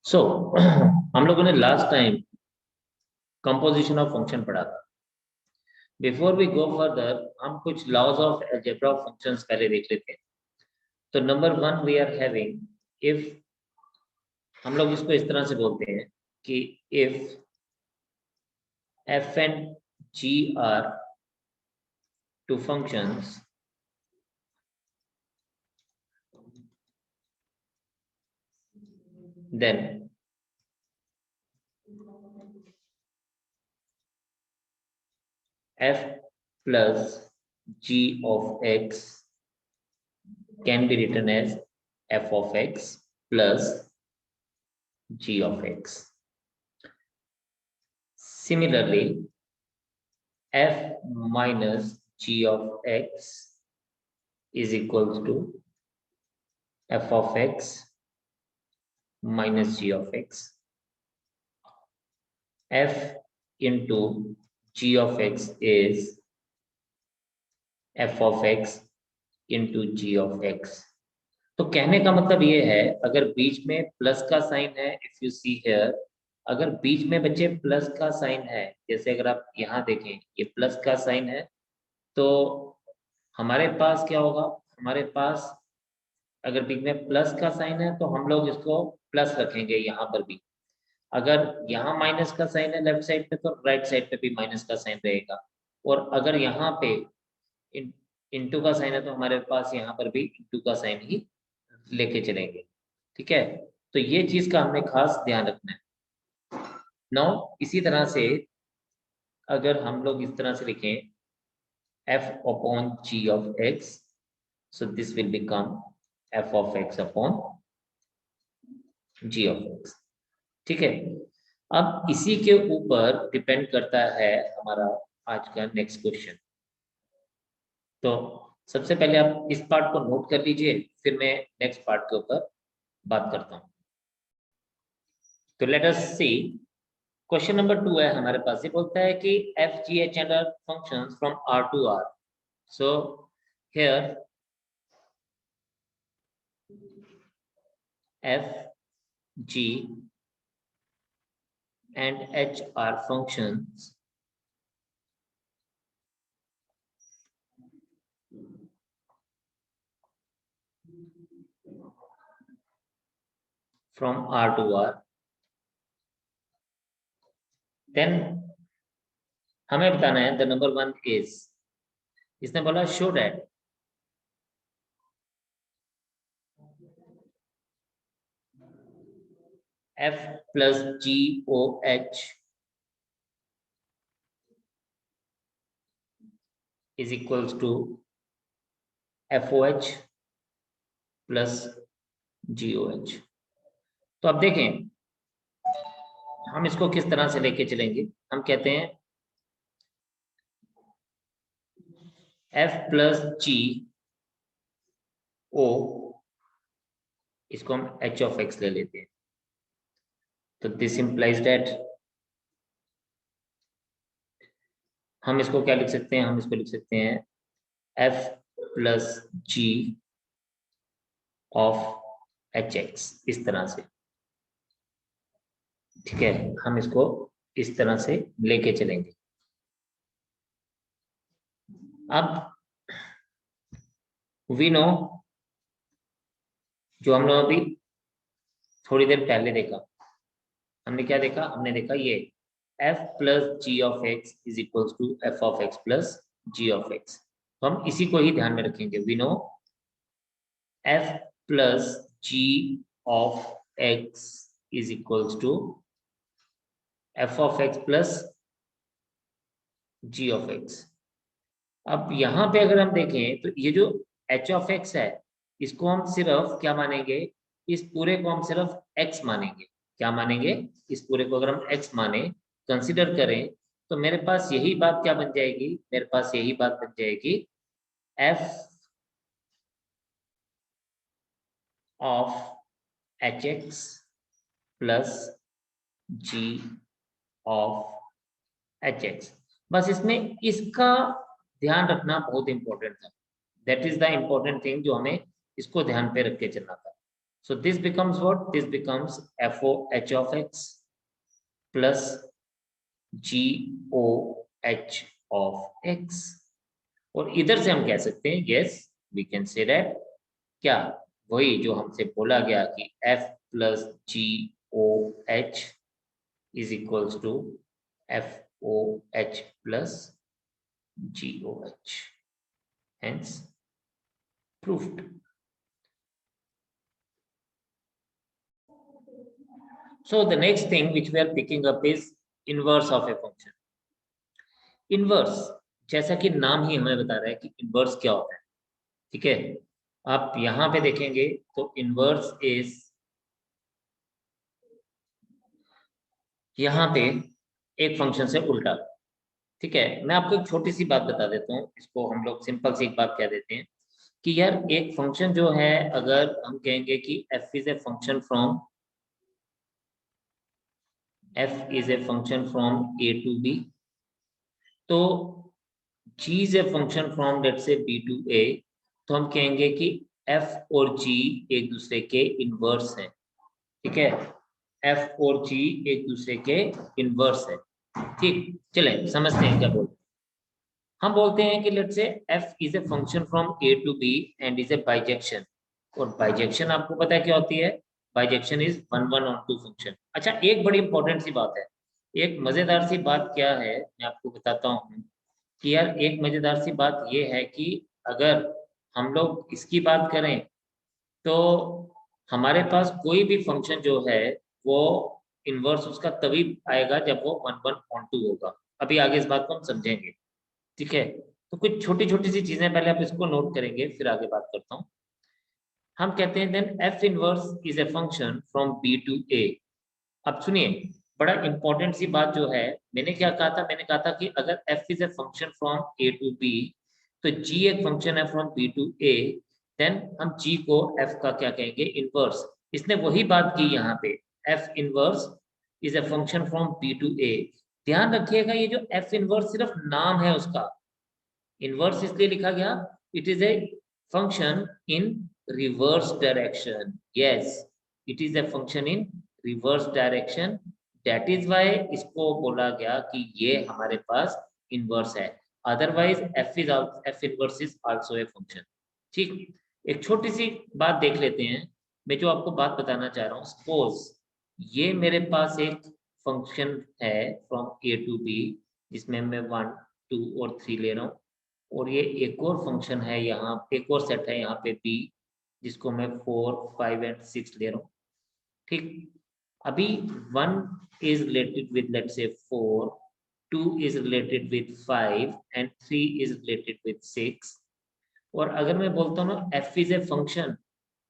सो हम लोगों ने last time composition of function पढ़ा था। बिफोर वी गो फर्दर हम कुछ laws of algebra of functions पहले देख लेते हैं। तो number one we are having, if हम लोग इसको इस तरह से बोलते हैं कि if f and g are two functions then f plus g of x can be written as f of x plus g of x. Similarly, f minus g of x is equals to f of x minus g of x. F into g of x is f of x into g of x. तो कहने का मतलब ये है, अगर बीच में plus का sign है, इफ यू सी हियर, अगर बीच में बच्चे प्लस का साइन है, जैसे अगर आप यहाँ देखें ये प्लस का साइन है, तो हमारे पास क्या होगा, हमारे पास अगर बीच में प्लस का साइन है तो हम लोग इसको प्लस रखेंगे यहाँ पर भी। अगर यहाँ माइनस का साइन है लेफ्ट साइड पे, तो राइट साइड पे भी माइनस का साइन रहेगा। और अगर यहाँ पे इंटू का साइन है तो हमारे पास यहाँ पर भी इंटू का साइन ही लेके चलेंगे। ठीक है, तो ये चीज का हमें खास ध्यान रखना है। नाउ इसी तरह से अगर हम लोग इस तरह से लिखें f upon g of x, so this will become f of x upon g of x। ठीक है, अब इसी के ऊपर डिपेंड करता है हमारा आज का नेक्स्ट क्वेश्चन। तो सबसे पहले आप इस पार्ट को नोट कर लीजिए, फिर मैं नेक्स्ट पार्ट के ऊपर बात करता हूं। तो let us see, question number 2 है हमारे पास। ये बोलता है कि f g h and R functions from R to R. So here f g and h are functions from R to R, then हमें बताना है the number one is, इसने बोला show that f plus g o h is equals to f o h plus g o h। तो अब देखें हम इसको किस तरह से लेके चलेंगे। हम कहते हैं f plus g o, इसको हम h of x ले लेते हैं। तो दिस इंप्लाइज दैट हम इसको क्या लिख सकते हैं, हम इसको लिख सकते हैं f plus g of hx, इस तरह से। ठीक है, हम इसको इस तरह से लेके चलेंगे। अब वी नो, जो हम लोग अभी थोड़ी देर पहले देखा, हमने क्या देखा, हमने देखा ये f plus g of x is equal to f of x plus g of x. तो हम इसी को ही ध्यान में रखेंगे। We know f plus g of x is equal to f of x plus g of x. अब यहाँ पे अगर हम देखें तो ये जो h ऑफ एक्स है, इसको हम सिर्फ क्या मानेंगे, इस पूरे को हम सिर्फ x मानेंगे। क्या मानेंगे, इस पूरे को अगर हम x माने, कंसिडर करें, तो मेरे पास यही बात क्या बन जाएगी, मेरे पास यही बात बन जाएगी f of hx plus g of hx। बस इसमें इसका ध्यान रखना बहुत इंपॉर्टेंट था। That is the important thing जो हमें इसको ध्यान पे रख के चलना था। So this becomes what? This becomes FOH of x plus GOH of x. और इधर से हम कह सकते हैं yes, we can say that क्या वही जो हमसे बोला गया कि F plus GOH is equals to FOH plus GOH. Hence proved. So the next thing which we are picking up is inverse of a function. Inverse, जैसा कि नाम ही हमें बता रहा है कि inverse क्या होता है, ठीक है। आप यहाँ पे देखेंगे तो inverse is यहाँ पे एक फंक्शन से उल्टा, ठीक है। मैं आपको एक छोटी सी बात बता देता हूँ, इसको हम लोग सिंपल सी एक बात कह देते हैं कि यार एक फंक्शन जो है, अगर हम कहेंगे कि f is a function from a to b, तो g is a function from let's say b to a, तो हम कहेंगे कि f और g एक दूसरे के इनवर्स हैं, ठीक है। f और g एक दूसरे के इनवर्स है, ठीक। चलें समझते हैं क्या बोलते हैं। हम बोलते हैं कि let's say f is a function from a to b and is a bijection, और बाइजेक्शन आपको पता है क्या होती है, बाइजेक्शन इज 1 1 on 2 फंक्शन। अच्छा, एक बड़ी इंपॉर्टेंट सी बात है, एक मजेदार सी बात क्या है, मैं आपको बताता हूँ कि यार एक मजेदार सी बात ये है कि अगर हम लोग इसकी बात करें तो हमारे पास कोई भी फंक्शन जो है वो इनवर्स उसका तभी आएगा जब वो 1 1 on 2 होगा। अभी आगे इस बात को हम समझेंगे, ठीक है। तो कुछ छोटी छोटी सी चीजें पहले आप इसको नोट करेंगे, फिर आगे बात करता हूँ। हम कहते हैं then f inverse is a function from b to a। अब सुनिए, बड़ा इंपॉर्टेंट सी बात जो है, मैंने क्या कहा था, मैंने कहा था कि अगर f is a function from a to b, तो g एक फंक्शन है फ्रॉम b to a, देन हम g को f का क्या कहेंगे, इनवर्स। इसने वही बात की यहाँ पे, f inverse is a function from b to a। ध्यान रखिएगा ये जो f इनवर्स सिर्फ नाम है उसका, इनवर्स इसलिए लिखा गया, it is a function in reverse direction. Yes, it is a function in reverse direction, that is why इसको बोला गया कि ये हमारे पास इनवर्स है। Otherwise F inverse is also a function, ठीक। एक छोटी सी बात देख लेते हैं, मैं जो आपको बात बताना चाह रहा हूँ, सपोज ये मेरे पास एक फंक्शन है फ्रॉम ए टू बी, जिसमें मैं 1 2 और 3 ले रहा हूँ, और ये एक और फंक्शन है यहाँ, एक और सेट है यहाँ पे बी, जिसको मैं 4 5 एंड 6 ले रहा हूँ, ठीक। अभी 1 is related with let's say 4, 2 is related with 5 and 3 is related with 6। और अगर मैं बोलता हूँ ना f is a function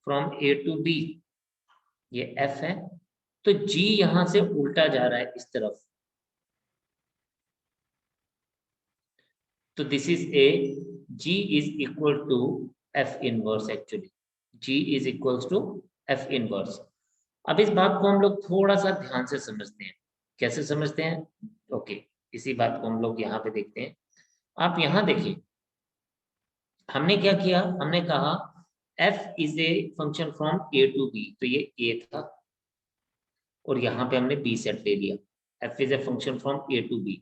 from a to b, ये f है, तो g यहाँ से उल्टा जा रहा है इस तरफ, तो this is a, g is equal to f inverse actually, g is equals to f inverse। अब इस बात को हम लोग थोड़ा सा ध्यान से समझते हैं, कैसे समझते हैं, ओके। इसी बात को हम लोग यहाँ पे देखते हैं। आप यहाँ देखिए, हमने क्या किया, हमने कहा f is a function from a to b, तो ये a था, और यहाँ पे हमने b सेट ले लिया, f is a function from a to b।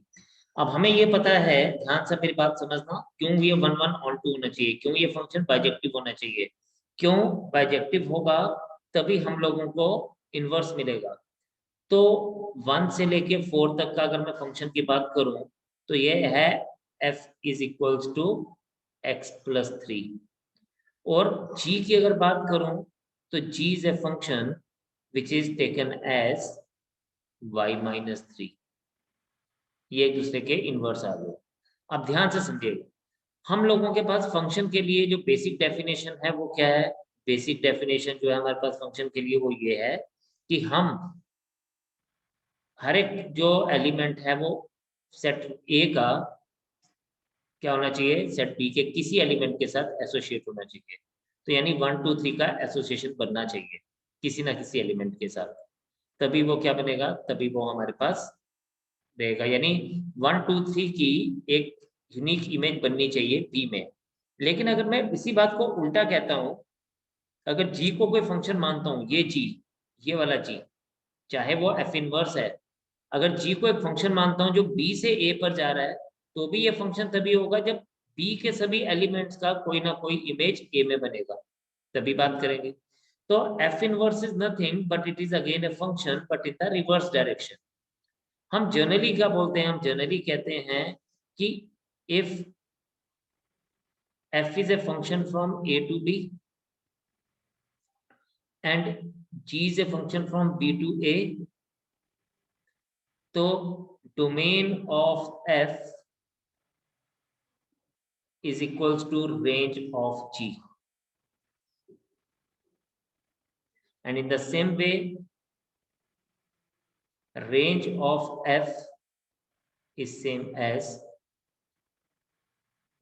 अब हमें ये पता है, ध्यान से मेरी बात समझना, क्यों ये 1 1 on 2 होना चाहिए, क्यों ये फंक्शन बाइजेक्टिव होना चाहिए, क्यों बाइजेक्टिव होगा तभी हम लोगों को इनवर्स मिलेगा। तो 1 से लेके 4 तक का अगर मैं फंक्शन की बात करूं, तो ये है f is equals to x plus 3, और g की अगर बात करूं तो g is a function which is taken as y minus 3। ये एक दूसरे के इनवर्स आ गए। अब ध्यान से समझिएगा, हम लोगों के पास फंक्शन के लिए जो बेसिक डेफिनेशन है वो क्या है, बेसिक डेफिनेशन जो है हमारे पास फंक्शन के लिए वो ये है कि हम हर एक जो एलिमेंट है वो सेट ए का क्या होना चाहिए, सेट बी के किसी एलिमेंट के साथ एसोसिएट होना चाहिए। तो यानी 1 2 3 का एसोसिएशन बनना चाहिए किसी ना किसी एलिमेंट के साथ, तभी वो क्या बनेगा, तभी वो हमारे पास रहेगा। यानी 1 2 3 की एक यूनिक इमेज बननी चाहिए बी में। लेकिन अगर मैं इसी बात को उल्टा कहता हूँ अगर g को कोई फंक्शन मानता हूं, ये g, ये वाला g, चाहे वो f इनवर्स है, अगर g को एक फंक्शन मानता हूं जो b से a पर जा रहा है, तो भी ये फंक्शन तभी होगा जब b के सभी एलिमेंट्स का कोई ना कोई इमेज a में बनेगा, तभी बात करेंगे। तो f inverse is nothing but it is again a function but in the reverse direction. हम जनरली क्या बोलते हैं, हम जनरली कहते हैं कि if f is a function from a to b and g is a function from b to a, तो domain of f is equals to range of g, and in the same way range of f is same as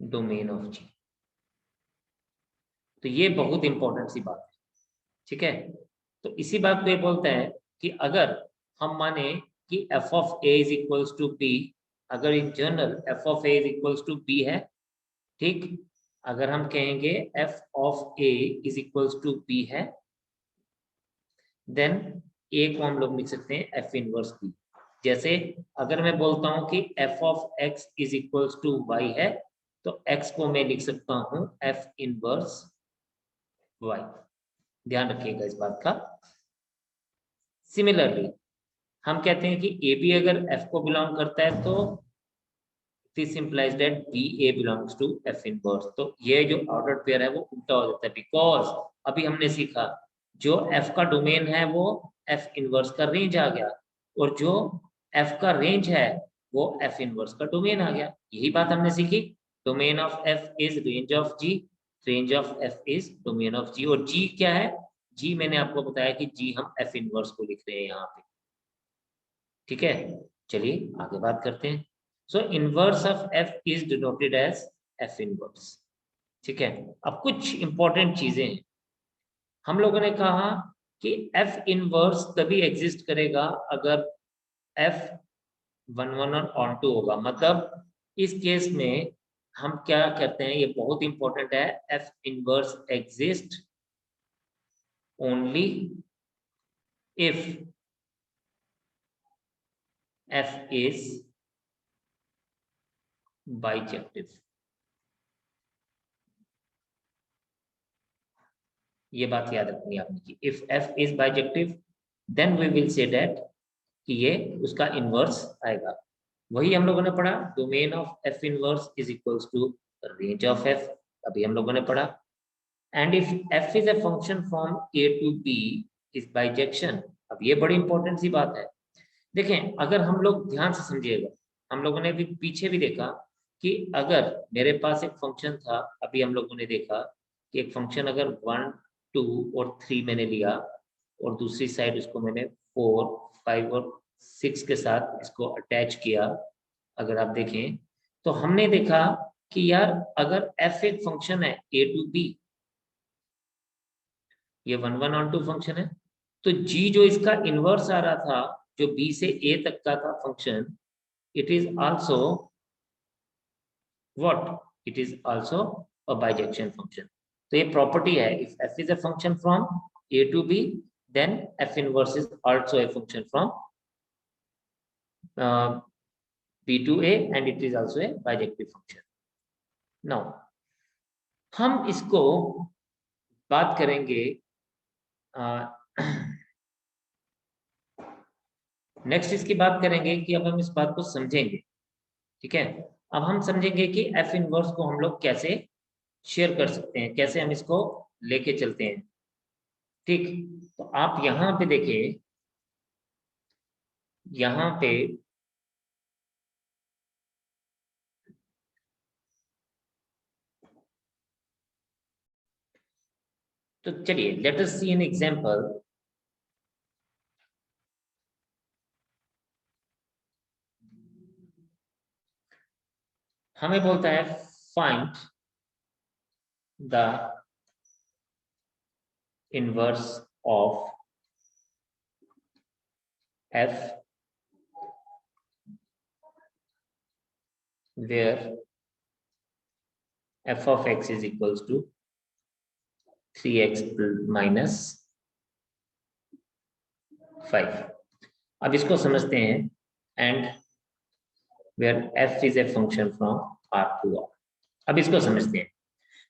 domain of g। तो ये बहुत important सी बात है, ठीक है। तो इसी बात को ये बोलता है कि अगर हम माने कि f of a is equals to b, अगर in general f of a is equals to b है, ठीक, अगर हम कहेंगे f of a is equals to b है, देन a को हम लोग लिख सकते हैं f इनवर्स b। जैसे अगर मैं बोलता हूं कि f of x is equals to y है, तो x को मैं लिख सकता हूं f इनवर्स y। ध्यान रखिएगा इस बात का। सिमिलरली हम कहते हैं कि ए बी अगर एफ को बिलोंग करता है, तो this implies that b a belongs to f inverse. तो ये जो ऑर्डर पेयर है वो उल्टा हो जाता है, बिकॉज अभी हमने सीखा जो एफ का डोमेन है वो एफ इनवर्स का रेंज आ गया, और जो एफ का रेंज है वो एफ इनवर्स का डोमेन आ गया। यही बात हमने सीखी, domain of F is range of G, range of F is domain of G. और जी क्या है, जी मैंने आपको बताया कि जी हम एफ इनवर्स को लिख रहे हैं यहाँ पे, ठीक है। चलिए आगे बात करते हैं। So inverse of F is denoted as f inverse, ठीक है। अब कुछ इंपॉर्टेंट चीजें हैं। हम लोगों ने कहा कि एफ इनवर्स तभी एग्जिस्ट करेगा अगर एफ वन वन और ऑन टू होगा। मतलब इस केस में हम क्या करते हैं, ये बहुत इंपॉर्टेंट है, f inverse exist only if f is bijective. ये बात याद रखनी है आपने कि if f is bijective then we will say that कि ये उसका इनवर्स आएगा। वही हम लोगों ने पढ़ा, domain of f inverse is equals to range of f, अभी हम लोगों ने पढ़ा। And if f is a function from a to b is bijection. अब ये बड़ी इंपॉर्टेंट सी बात है। देखें अगर हम लोग ध्यान से समझिएगा, हम लोगों ने भी पीछे भी देखा कि अगर मेरे पास एक फंक्शन था, अभी हम लोगों ने देखा कि एक फंक्शन अगर 1 2 और 3 मैंने लिया, और दूसरी साइड उसको मैंने 4 5 और 6 के साथ इसको अटैच किया, अगर आप देखें तो हमने देखा कि यार अगर f एक फंक्शन है a टू b, ये 1 1 ऑन 2 फंक्शन है, तो g जो इसका इनवर्स आ रहा था, जो b से a तक का था function, it is also what, it is also a bijection function। तो ये प्रॉपर्टी है, if f is a function from a to b then f inverse is also a function from b to a and it is also a bijective function। now हम इसको बात करेंगे, next इसकी बात करेंगे कि अब हम इस बात को समझेंगे, ठीक है। अब हम समझेंगे कि एफ इनवर्स को हम लोग कैसे शेयर कर सकते हैं, कैसे हम इसको लेके चलते हैं, ठीक। तो आप यहाँ पे देखिए, यहाँ पे तो चलिए let us see an example. हमें बोलता है find the inverse of f where f of x is equals to 3x minus 5। अब इसको समझते हैं and where f is a function from R to R। अब इसको समझते हैं।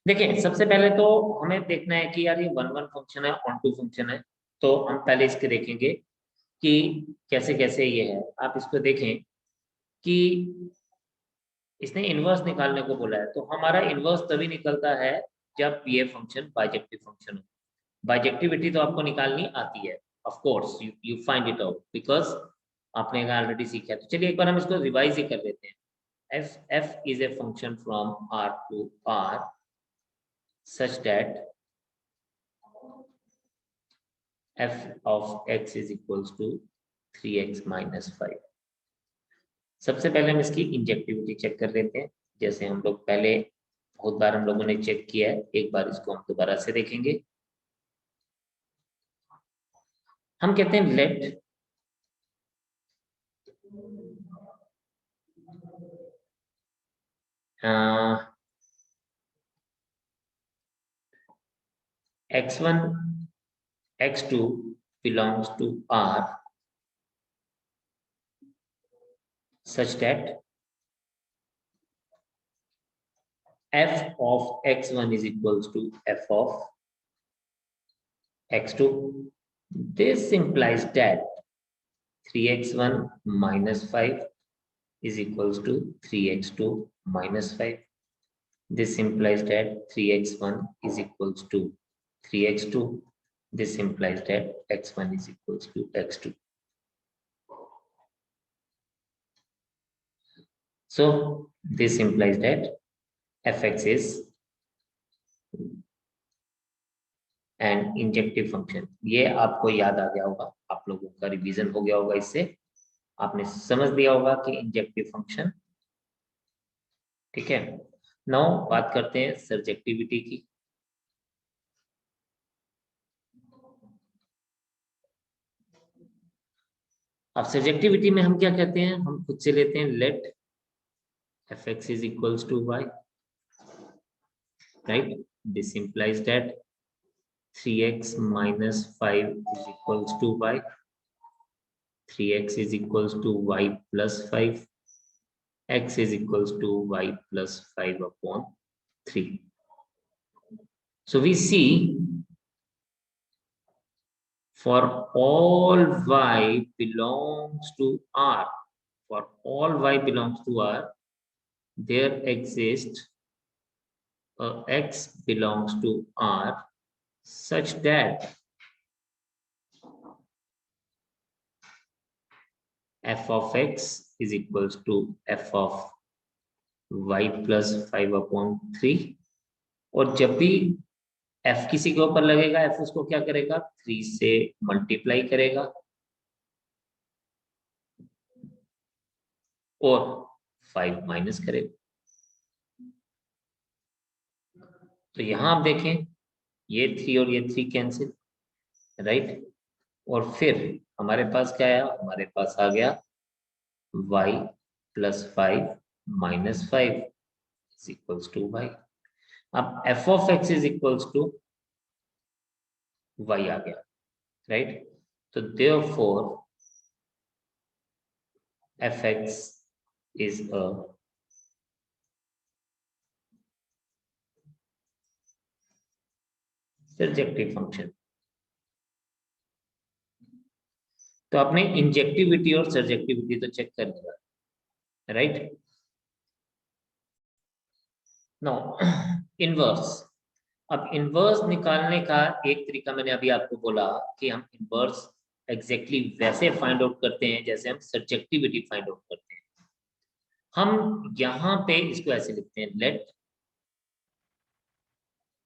देखिए सबसे पहले तो हमें देखना है कि यार ये वन वन फंक्शन है, ऑन टू फंक्शन है, तो हम पहले इसके देखेंगे कि कैसे कैसे ये है। आप इसको देखें कि इसने इनवर्स निकालने को बोला है, तो हमारा इनवर्स तभी निकलता है जब ये फंक्शन बाइजेक्टिव फंक्शन हो। बाइजेक्टिविटी तो आपको निकालनी आती है, of course you find it out because आपने ऑलरेडी सीखा है। तो चलिए एक बार हम इसको रिवाइज ही कर लेते हैं। f is a function from R to R such that f of x is equals to 3x minus 5। सबसे पहले हम इसकी इंजेक्टिविटी चेक कर लेते हैं, जैसे हम लोग पहले बहुत बार हम लोगों ने चेक किया है, एक बार इसको हम दोबारा से देखेंगे। हम कहते हैं late x1 x2 belongs to R such that f of x1 is equals to f of x2। This implies that 3x1 minus 5 is equals to 3x2 minus 5. This implies that 3x1 is equals to 3x2. This implies that x1 is equals to x2. So this implies that fx is an injective function. ये आपको याद आ गया होगा, आप लोगों का revision हो गया होगा, इससे आपने समझ लिया होगा कि इंजेक्टिव फंक्शन। ठीक है, नाउ बात करते हैं सर्जेक्टिविटी की। अब सर्जेक्टिविटी में हम क्या कहते हैं, हम खुद से लेते हैं late fx is equals to y, right? This implies that 3x minus 5 is equals to y, 3x is equals to y plus 5, x is equals to y plus 5 upon 3. So we see for all y belongs to R, for all y belongs to R, there exists a x belongs to R such that f of x is equals to f of y plus 5 upon 3। और जब भी f किसी के ऊपर लगेगा, f उसको क्या करेगा, 3 से मल्टीप्लाई करेगा और 5 माइनस करेगा। तो यहां आप देखें ये 3 और ये 3 कैंसिल, राइट? और फिर हमारे पास क्या आया, हमारे पास आ गया y plus 5 minus 5 is equals to y। अब f of x is equals to y आ गया, राइट? तो therefore fx is a surjective function। तो आपने इंजेक्टिविटी और सर्जेक्टिविटी तो चेक कर लिया, राइट? No inverse. अब इनवर्स निकालने का एक तरीका मैंने अभी आपको बोला कि हम इनवर्स एग्जैक्टली वैसे फाइंड आउट करते हैं जैसे हम सर्जेक्टिविटी फाइंड आउट करते हैं। हम यहाँ पे इसको ऐसे लिखते हैं late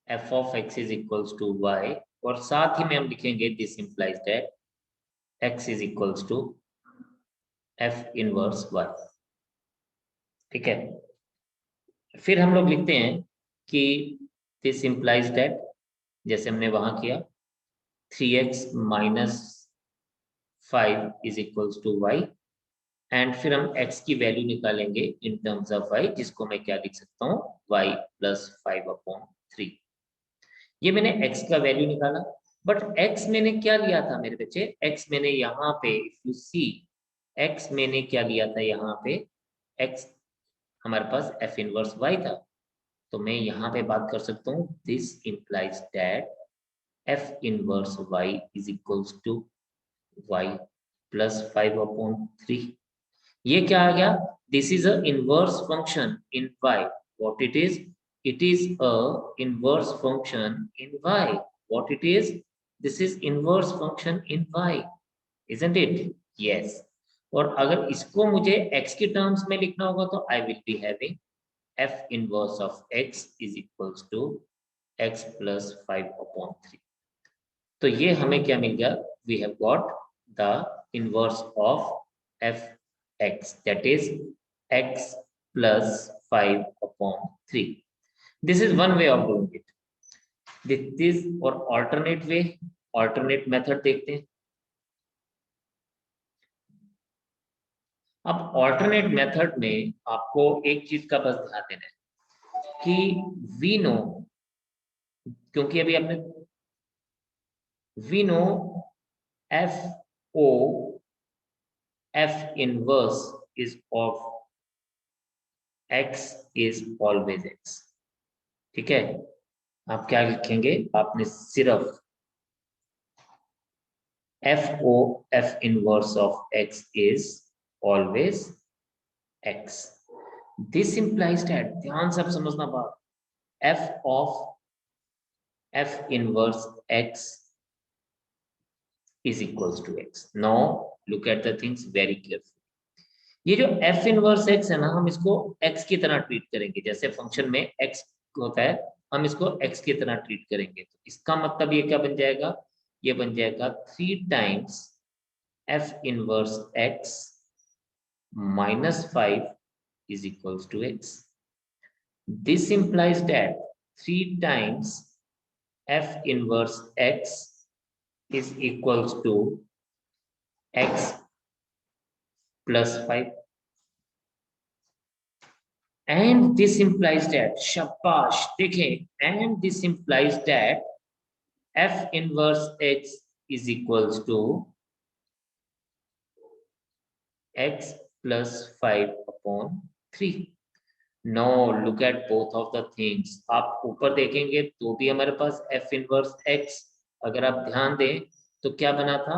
f of x is equals to y, और साथ ही में हम लिखेंगे this implies that x is equals to f inverse y। ठीक है, फिर हम लोग लिखते हैं कि दिस इंप्लाइज दैट, जैसे हमने वहां किया, 3x minus 5 is equals to y, and फिर हम x की वैल्यू निकालेंगे इन टर्म्स ऑफ y, जिसको मैं क्या लिख सकता हूँ, y plus 5 upon 3। ये मैंने x का वैल्यू निकाला, बट x मैंने क्या लिया था मेरे बच्चे, x मैंने यहाँ पे इफ यू सी, x मैंने क्या लिया था यहाँ पे, x हमारे पास f इनवर्स y था, तो मैं यहाँ पे बात कर सकता हूँ this implies that f inverse y is equals to y plus 5/3। ये क्या आ गया, this is a inverse function in y, what it is, it is a inverse function in y, what it is, this is inverse function in y, isn't it? Yes. और अगर इसको मुझे x के terms में लिखना होगा तो I will be having f inverse of x is equals to x plus 5/3। तो ये हमें क्या मिल गया, we have got the inverse of f x, that is x plus 5/3। This is one way of doing it. This is और alternate way, alternate method देखते हैं। अब alternate method में आपको एक चीज का बस ध्यान देना है कि we know, क्योंकि अभी आपने we know f o f inverse is of x is always x, ठीक है। आप क्या लिखेंगे, आपने सिर्फ FO f inverse of x is always x। This implies that, ध्यान से आप समझना बात, f of f inverse x is equals to x। Now look at the things very carefully। ये जो f इनवर्स x है ना, हम इसको x की तरह ट्रीट करेंगे, जैसे फंक्शन में x होता है हम इसको x की तरह ट्रीट करेंगे, तो इसका मतलब ये क्या बन जाएगा, ये बन जाएगा 3 times f inverse x minus 5 is equals to x। This implies that 3 times f inverse x is equals to x plus 5, and this implies that, shabash देखें, and this implies that f inverse x is equals to x plus 5/3। Now look at both of the things। आप ऊपर देखेंगे तो भी हमारे पास f inverse x, अगर आप ध्यान दें तो क्या बना था,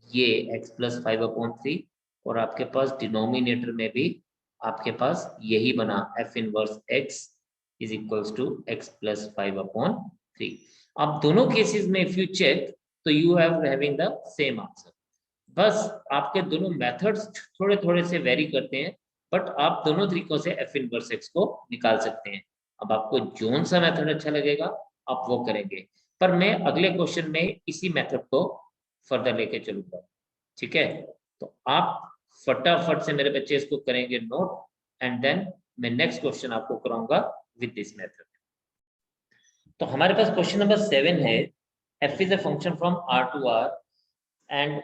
ये x plus 5/3, और आपके पास डिनोमिनेटर में भी आपके पास यही बना f inverse x is equals to x plus 5/3। अब दोनों केसेस में इफ यू चेक तो you have having the same answer, बस आपके दोनों मेथड्स थोड़े थोड़े से वेरी करते हैं, बट आप दोनों तरीकों से f इनवर्स x को निकाल सकते हैं। अब आपको जोन सा मेथड अच्छा लगेगा आप वो करेंगे, पर मैं अगले क्वेश्चन में इसी मेथड को फर्दर लेके चलूंगा, ठीक है। तो आप फटाफट से मेरे बच्चे इसको करेंगे नोट, एंड देन मैं नेक्स्ट क्वेश्चन आपको कराऊंगा विद दिस मेथड। तो हमारे पास क्वेश्चन नंबर 7 है, f is a function from r to r and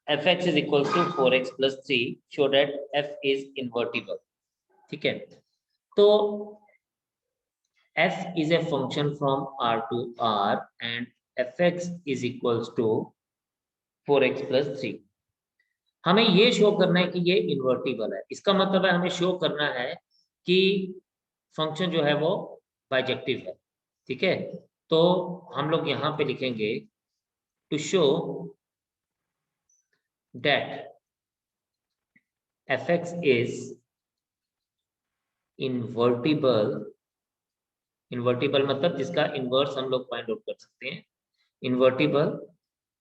fx is equals to 4x plus 3, show that f is invertible, ठीक है। तो f is a function from r to r and fx is equals to 4x plus 3। हमें ये show करना है कि ये invertible है, इसका मतलब है हमें शो करना है कि फंक्शन जो है वो बाइजेक्टिव है, ठीक है। तो हम लोग यहाँ पे लिखेंगे to show that fx is invertible, invertible मतलब जिसका इनवर्स हम लोग फाइंड आउट कर सकते हैं, invertible,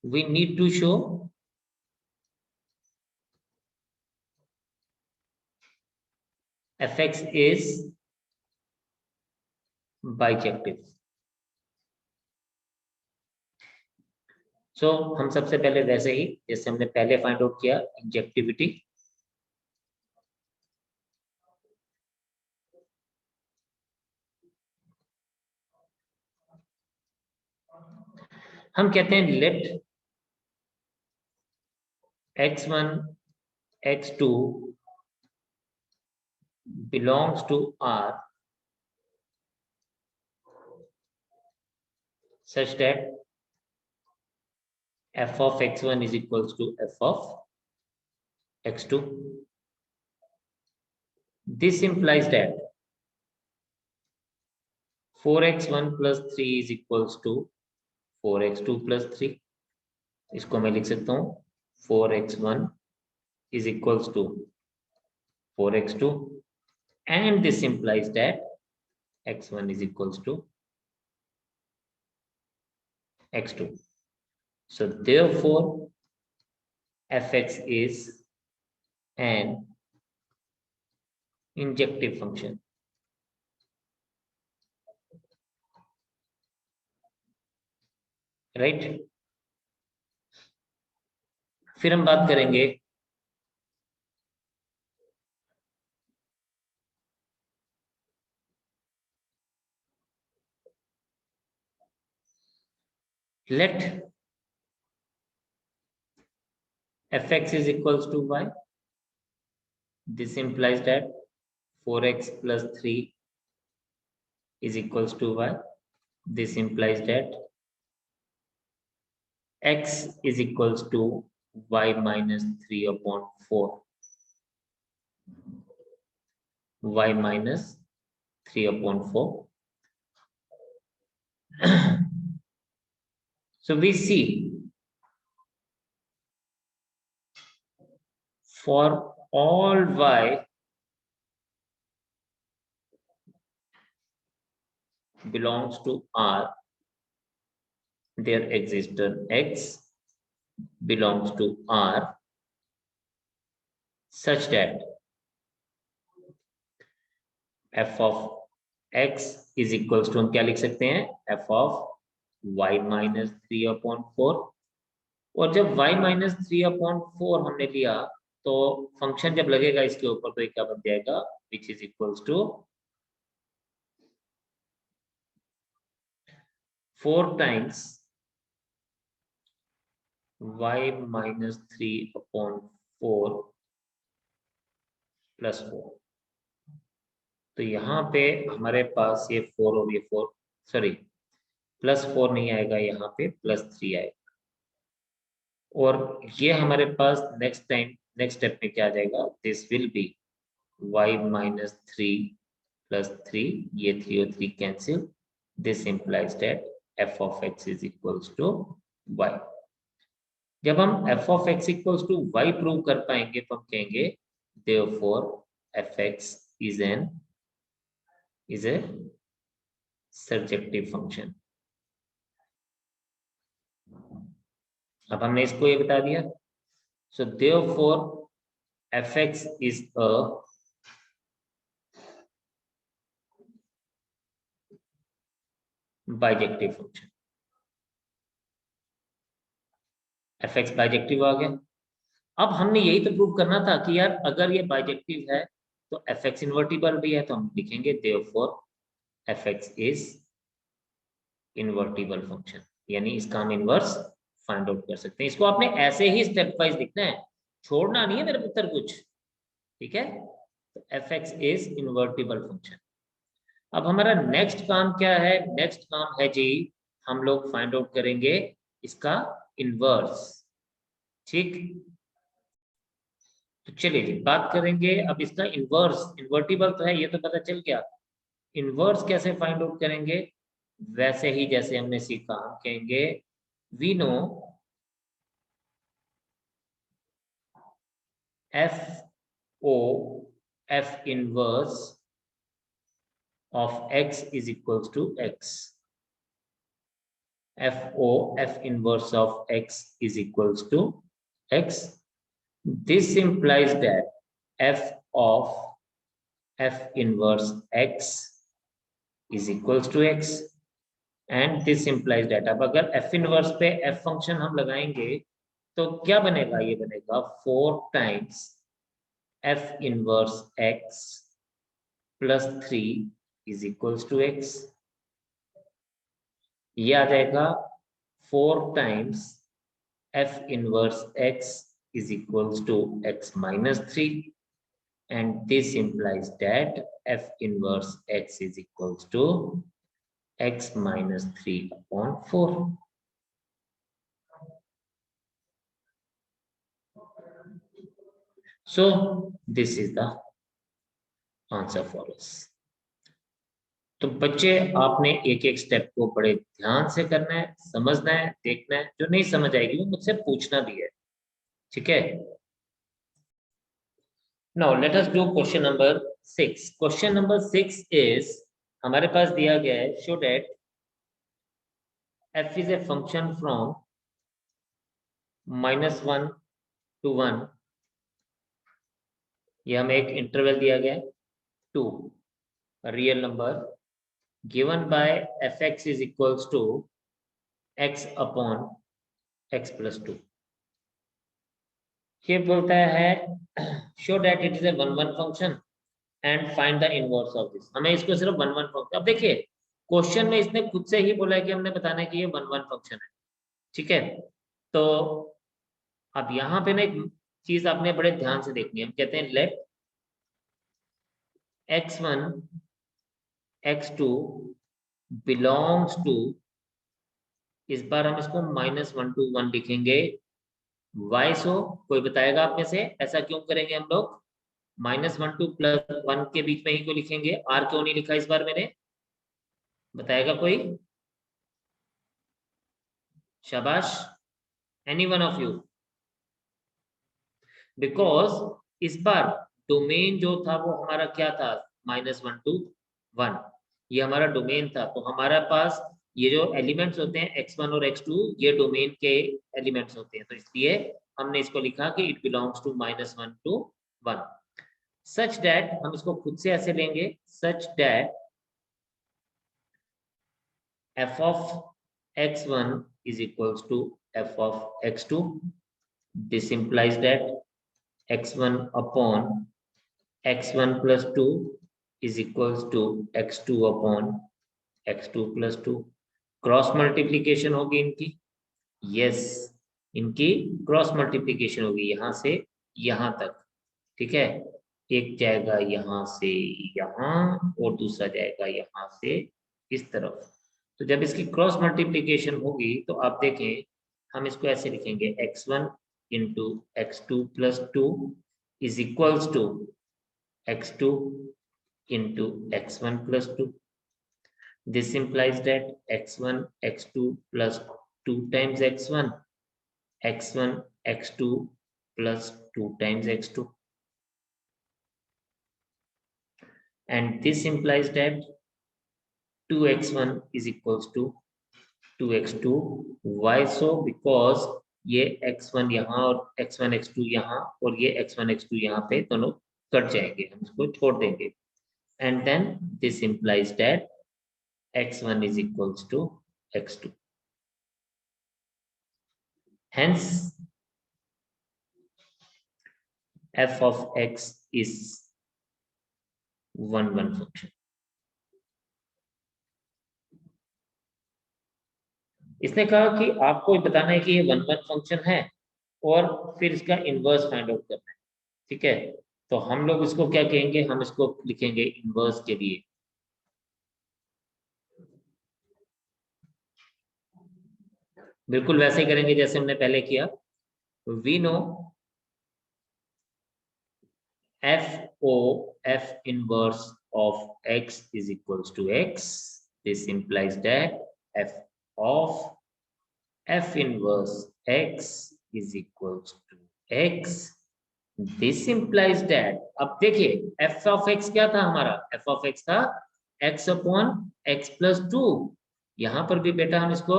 we need to show fx is bijective. So हम सबसे पहले वैसे ही जैसे हमने पहले फाइंड आउट किया इंजेक्टिविटी, हम कहते हैं late x1 x2 belongs to R such that f of x1 is equals to f of x2. This implies that 4x1 plus 3 is equals to 4x2 plus 3. इसको मैं लिख सकता हूँ 4x1 is equals to 4x2, and this implies that x1 is equals to x2. So therefore fx is an injective function. Right? फिर हम बात करेंगे let fx is equals to y. This implies that 4x plus 3 is equals to y. This implies that x is equals to y minus 3 upon 4. Y minus 3 upon 4. So we see for all y belongs to R, there exists an x belongs to R such that f of x is equals to, हम क्या लिख सकते हैं, f of y minus 3 upon 4. और जब y minus 3 upon 4 हमने लिया तो फंक्शन जब लगेगा इसके ऊपर तो क्या बन जाएगा, which is equals to 4 times y minus 3 upon 4 plus 4. तो यहाँ पे हमारे पास ये 4 और ये 4, सॉरी प्लस 4 नहीं आएगा, यहाँ पे प्लस 3 आएगा. और ये हमारे पास नेक्स्ट स्टेप में क्या आ जाएगा, this will be y minus 3 plus 3, ये 3 और 3 cancel. This implies that f of x is equals to y. जब हम f of x equals to y prove कर पाएंगे तो हम कहेंगे therefore fx is a surjective function. अब हमने इसको ये बता दिया. So therefore fx is a bijective function. fx bijective आ गया. अब हमने यही तो प्रूव करना था कि यार अगर ये बाइजेक्टिव है तो fx इन्वर्टिबल भी है, तो हम लिखेंगे therefore fx is invertible function, यानी इसका हम इनवर्स फाइंड आउट कर सकते हैं. इसको आपने ऐसे ही स्टेप वाइज लिखना है, छोड़ना नहीं है मेरे पुत्र कुछ. ठीक है, तो fx इज इन्वर्टिबल फंक्शन. अब हमारा नेक्स्ट काम क्या है, नेक्स्ट काम है जी हम लोग फाइंड आउट करेंगे इसका इनवर्स. ठीक, तो चलिए जी बात करेंगे अब इसका इनवर्स. इन्वर्टिबल तो है ये तो पता चल गया, इनवर्स कैसे फाइंड आउट करेंगे, वैसे ही जैसे हमने सीखा. हम कहेंगे we know f o f inverse of x is equals to x. f o f inverse of x is equals to x. This implies that f of f inverse x is equals to x, and this implies that अब अगर f inverse पे f function हम लगाएंगे तो क्या बनेगा, ये बनेगा 4 times f inverse x plus 3 is equals to x. ये आ जाएगा 4 times f inverse x is equals to x minus 3, and this implies that f inverse x is equals to x minus 3/4. So this is the answer for us. तो बच्चे आपने एक एक step को बड़े ध्यान से करना है, समझना है, देखना है। जो नहीं समझ आएगी वो मुझसे पूछना भी है, ठीक है। Now let us do question number 6। Question number 6 is, हमारे पास दिया गया है, show that f is a function from -1 to 1। ये हमें एक इंटरवल दिया गया है, 2 real number given by fx is equals to x upon x plus 2। ये बोलता है show that it is a one function and find the inverse of this। हमें इसको सिर्फ वन फंक्शन, अब देखिए क्वेश्चन में इसने खुद से ही बोला है कि हमने बताना है कि ये वन फंक्शन है, ठीक है। तो अब यहाँ पे ना एक चीज आपने बड़े ध्यान से देखनी है। हम कहते हैं late x1 x2 belongs to, इस बार हम इसको -1 to 1 लिखेंगे। वाई सो, कोई बताएगा आप में से ऐसा क्यों करेंगे हम लोग? -1 to +1 के बीच में ही क्यों लिखेंगे? आर क्यों नहीं लिखा इस बार मैंने? बताएगा कोई? शाबाश, any one of you? Because इस बार डोमेन जो था वो हमारा क्या था? -1 to 1, ये हमारा डोमेन था। तो हमारा पास ये जो एलिमेंट्स होते हैं x1 और x2, ये डोमेन के एलिमेंट्स होते हैं। तो इसलिए हमने इसको लिखा कि it belongs to -1 to 1। Such that, हम इसको खुद से ऐसे लेंगे, such that f of x1 is equals to f of x2। This implies that x1 upon x1 plus 2 is equals to x2 upon x2 plus 2। Cross multiplication होगी इनकी, yes, इनकी cross multiplication होगी यहाँ से यहाँ तक, ठीक है। एक जाएगा यहाँ से यहाँ और दूसरा जाएगा यहाँ से इस तरफ। तो जब इसकी क्रॉस मल्टीप्लीकेशन होगी तो आप देखें, हम इसको ऐसे लिखेंगे x1 into x2 plus 2 is equals to x2 into x1 plus 2। This implies that x1 x2 plus 2 times x1 x1 x2 plus 2 times x2, and this implies that 2x1 is equals to 2x2। why so? because ये x1 यहाँ और x1 x2 यहाँ और ये x1 x2 यहाँ पे दोनों cut जाएंगे, हम इसको छोड़ देंगे। and then this implies that x1 is equals to x2। hence f of x is one function। इसने कहा कि आपको बताना है कि ये वन फंक्शन है और फिर इसका इनवर्स फाइंड आउट करना है, ठीक है। तो हम लोग इसको क्या कहेंगे? हम इसको लिखेंगे इनवर्स के लिए। बिल्कुल वैसे ही करेंगे जैसे हमने पहले किया। We know f inverse of x is equals to x। this implies that f of f inverse x is equals to x। this implies that, अब देखिए f of x क्या था हमारा? f of x था x upon x plus 2। यहाँ पर भी बेटा हम इसको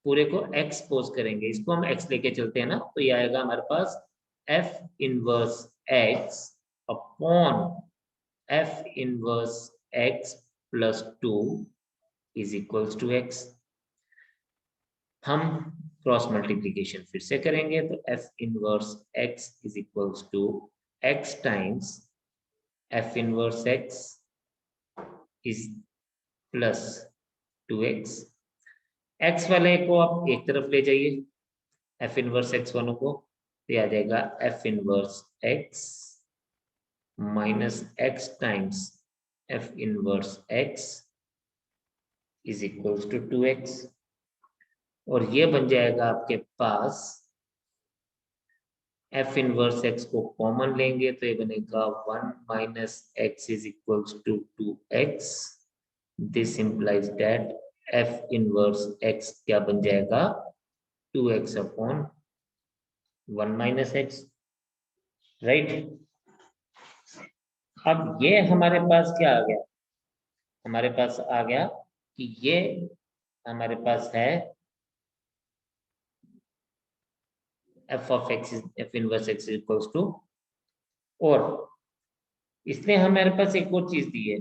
पूरे को x पोज करेंगे, इसको हम x लेके चलते हैं ना, तो ये आएगा हमारे पास f inverse x upon f inverse x plus 2 is equals to x। हम क्रॉस मल्टीप्लीकेशन फिर से करेंगे, तो f inverse x is equals to x times f inverse x is plus 2x। x वाले को आप एक तरफ ले जाइए, f इनवर्स x वालों को, तो आ जाएगा f inverse x minus x times f inverse x is equals to 2x, और ये बन जाएगा आपके पास f इनवर्स x को कॉमन लेंगे तो ये बनेगा 1 minus x is equals to 2x। This implies that f inverse x क्या बन जाएगा 2x upon 1 minus x, right. अब ये हमारे पास क्या आ गया, हमारे पास आ गया कि ये हमारे पास है f of x f inverse x equals to, और इसने हमारे पास एक और चीज दी है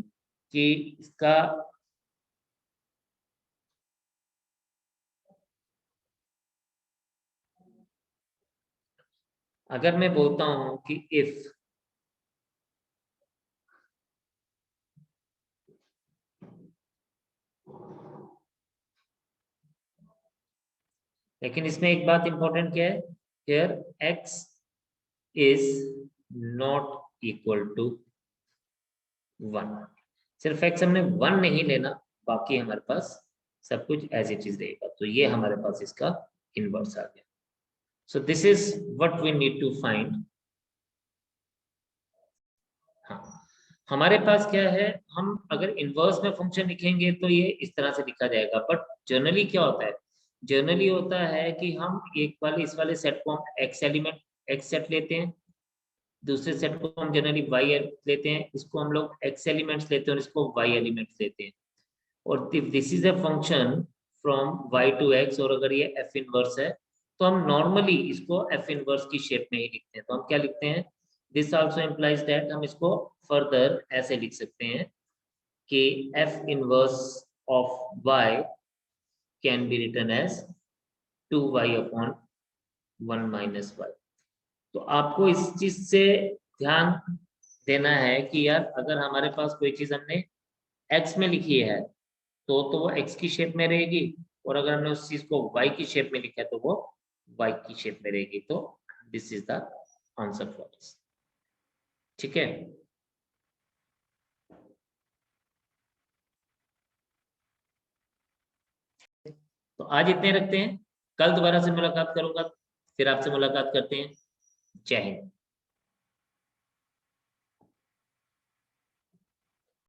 कि इसका अगर मैं बोलता हूं कि इफ लेकिन इसमें एक बात इंपॉर्टेंट क्या है, here x is not equal to 1। सिर्फ x हमने 1 नहीं लेना, बाकी हमारे पास सब कुछ एज इट इज रहेगा, तो ये हमारे पास इसका इनवर्स आ गया। So this is what we need to find. हाँ, हमारे पास क्या है, हम अगर इनवर्स में फंक्शन लिखेंगे तो ये इस तरह से लिखा जाएगा, बट जनरली क्या होता है, जनरली होता है कि हम एक वाले इस वाले सेट को हम एक्स एलिमेंट एक्स सेट लेते हैं, दूसरे सेट को हम जनरली वाई लेते हैं, इसको हम लोग एक्स एलिमेंट्स लेते हैं और इसको वाई एलिमेंट्स लेते हैं। और this is a function from y to x, और अगर ये एफ इनवर्स है तो हम नॉर्मली इसको एफ इनवर्स की शेप में ही लिखते हैं। तो हम क्या लिखते हैं, दिस आल्सो इम्प्लाइज दैट, हम इसको फर्दर ऐसे लिख सकते हैं कि f inverse of y can be written as 2y upon 1 minus y. तो आपको इस चीज से ध्यान देना है कि यार अगर हमारे पास कोई चीज हमने x में लिखी है तो वो x की शेप में रहेगी, और अगर हमने उस चीज को y की शेप में लिखा है तो वो y की शेप में रहेगी। तो this is the answer for this, ठीक है। तो आज इतने रखते हैं, कल दोबारा से मुलाकात करूंगा, फिर आपसे मुलाकात करते हैं। जय हिंद।